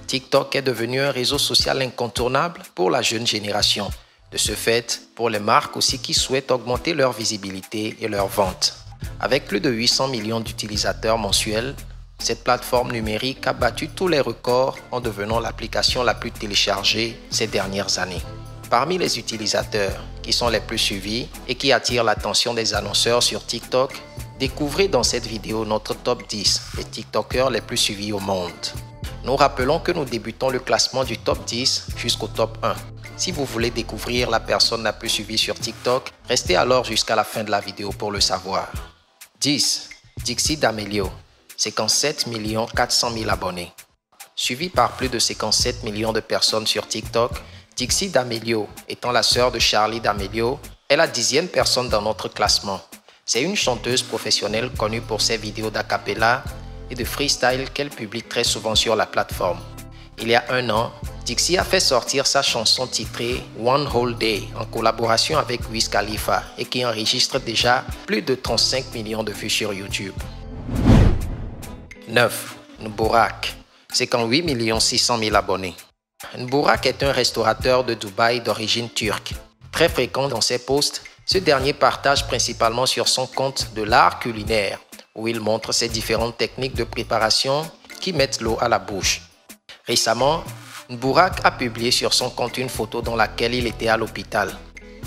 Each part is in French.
TikTok est devenu un réseau social incontournable pour la jeune génération. De ce fait, pour les marques aussi qui souhaitent augmenter leur visibilité et leurs ventes. Avec plus de 800 millions d'utilisateurs mensuels, cette plateforme numérique a battu tous les records en devenant l'application la plus téléchargée ces dernières années. Parmi les utilisateurs qui sont les plus suivis et qui attirent l'attention des annonceurs sur TikTok, découvrez dans cette vidéo notre top 10 des TikTokers les plus suivis au monde. Nous rappelons que nous débutons le classement du top 10 jusqu'au top 1. Si vous voulez découvrir la personne la plus suivie sur TikTok, restez alors jusqu'à la fin de la vidéo pour le savoir. 10. Dixie D'Amelio, 57 400 000 abonnés. Suivi par plus de 57 millions de personnes sur TikTok, Dixie D'Amelio, étant la sœur de Charli D'Amelio, est la 10e personne dans notre classement. C'est une chanteuse professionnelle connue pour ses vidéos d'acapella et de freestyle qu'elle publie très souvent sur la plateforme. Il y a un an, Dixie a fait sortir sa chanson titrée One Whole Day en collaboration avec Wiz Khalifa et qui enregistre déjà plus de 35 millions de vues sur YouTube. 9. Nbourak, 58 600 000 abonnés. Nbourak est un restaurateur de Dubaï d'origine turque. Très fréquent dans ses posts, ce dernier partage principalement sur son compte de l'art culinaire, où il montre ses différentes techniques de préparation qui mettent l'eau à la bouche. Récemment, Nbourak a publié sur son compte une photo dans laquelle il était à l'hôpital.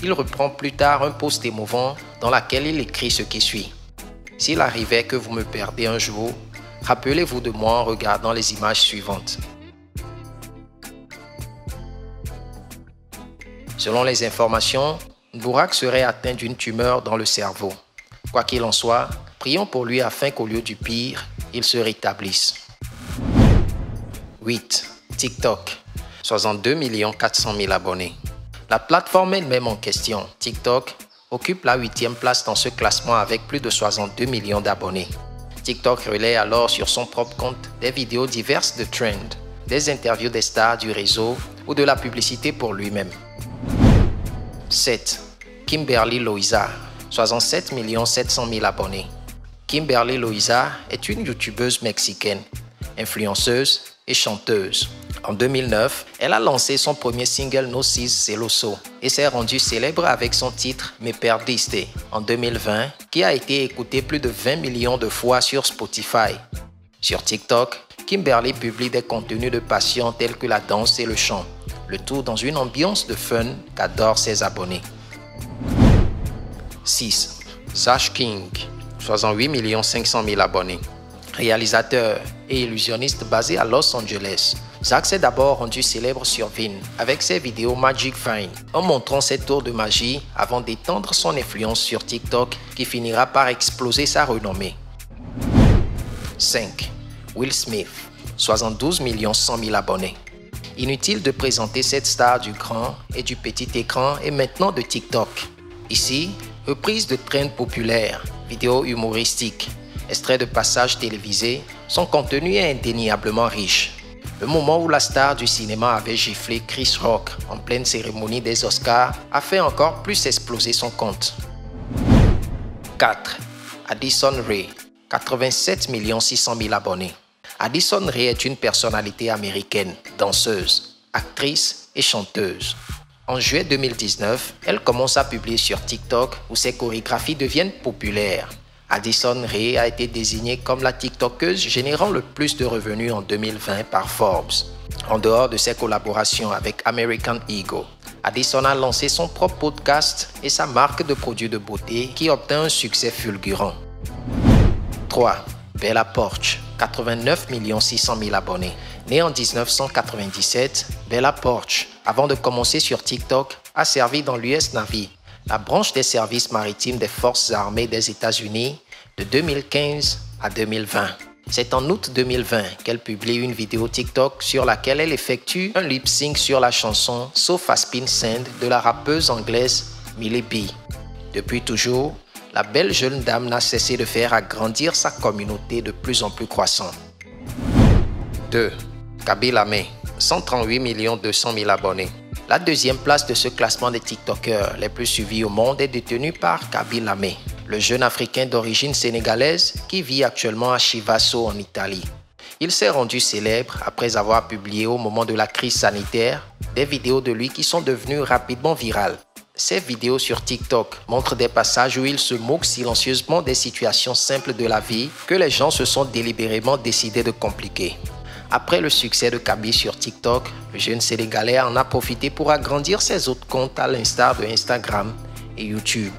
Il reprend plus tard un post émouvant dans lequel il écrit ce qui suit. « S'il arrivait que vous me perdez un jour, rappelez-vous de moi en regardant les images suivantes. » Selon les informations, Nbourak serait atteint d'une tumeur dans le cerveau. Quoi qu'il en soit, prions pour lui afin qu'au lieu du pire, il se rétablisse. 8. TikTok, 62 400 000 abonnés. La plateforme elle-même en question, TikTok, occupe la 8e place dans ce classement avec plus de 62 millions d'abonnés. TikTok relaie alors sur son propre compte des vidéos diverses de trend, des interviews des stars du réseau ou de la publicité pour lui-même. 7. Kimberly Loaiza, 67 700 000 abonnés. Kimberly Loaiza est une youtubeuse mexicaine, influenceuse et chanteuse. En 2009, elle a lancé son premier single No Seas Celoso et s'est rendue célèbre avec son titre Me Perdiste en 2020 qui a été écouté plus de 20 millions de fois sur Spotify. Sur TikTok, Kimberly publie des contenus de passion tels que la danse et le chant, le tout dans une ambiance de fun qu'adorent ses abonnés. 6. Sash King, 68 500 000 abonnés. Réalisateur et illusionniste basé à Los Angeles, Zach s'est d'abord rendu célèbre sur Vine avec ses vidéos Magic Vine en montrant ses tours de magie avant d'étendre son influence sur TikTok qui finira par exploser sa renommée. 5. Will Smith, 72 100 000 abonnés. Inutile de présenter cette star du grand et du petit écran et maintenant de TikTok. Ici, reprise de trends populaires, vidéos humoristiques, extraits de passages télévisés, son contenu est indéniablement riche. Le moment où la star du cinéma avait giflé Chris Rock en pleine cérémonie des Oscars a fait encore plus exploser son compte. 4. Addison Rae, 87 600 000 abonnés. Addison Rae est une personnalité américaine, danseuse, actrice et chanteuse. En juillet 2019, elle commence à publier sur TikTok où ses chorégraphies deviennent populaires. Addison Rae a été désignée comme la TikTokeuse générant le plus de revenus en 2020 par Forbes. En dehors de ses collaborations avec American Eagle, Addison a lancé son propre podcast et sa marque de produits de beauté qui obtint un succès fulgurant. 3. Bella Poarch, 89 600 000 abonnés. Née en 1997, Bella Poarch, avant de commencer sur TikTok, a servi dans l'US Navy, la branche des services maritimes des forces armées des États-Unis, de 2015 à 2020. C'est en août 2020 qu'elle publie une vidéo TikTok sur laquelle elle effectue un lip-sync sur la chanson So Fast Spin Sand de la rappeuse anglaise Millie B. Depuis toujours, la belle jeune dame n'a cessé de faire agrandir sa communauté de plus en plus croissante. 2. Kaby Lame, 138 200 000 abonnés. La deuxième place de ce classement des TikTokers les plus suivis au monde est détenue par Kaby Lame, le jeune Africain d'origine sénégalaise qui vit actuellement à Chivasso en Italie. Il s'est rendu célèbre après avoir publié au moment de la crise sanitaire des vidéos de lui qui sont devenues rapidement virales. Ces vidéos sur TikTok montrent des passages où il se moque silencieusement des situations simples de la vie que les gens se sont délibérément décidés de compliquer. Après le succès de Kaby sur TikTok, le jeune Sénégalais en a profité pour agrandir ses autres comptes à l'instar de Instagram et YouTube.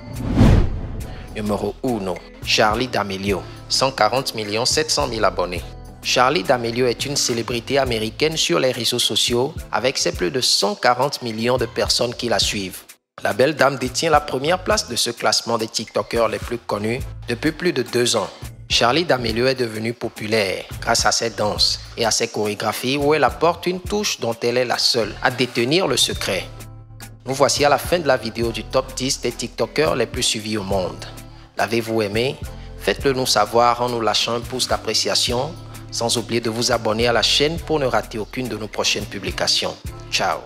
Numéro 1. Charli D'Amelio, 140 700 000 abonnés. Charli D'Amelio est une célébrité américaine sur les réseaux sociaux avec ses plus de 140 millions de personnes qui la suivent. La belle dame détient la première place de ce classement des TikTokers les plus connus depuis plus de 2 ans. Charli D'Amelio est devenue populaire grâce à ses danses et à ses chorégraphies où elle apporte une touche dont elle est la seule à détenir le secret. Nous voici à la fin de la vidéo du top 10 des TikTokers les plus suivis au monde. L'avez-vous aimé? Faites-le nous savoir en nous lâchant un pouce d'appréciation, sans oublier de vous abonner à la chaîne pour ne rater aucune de nos prochaines publications. Ciao!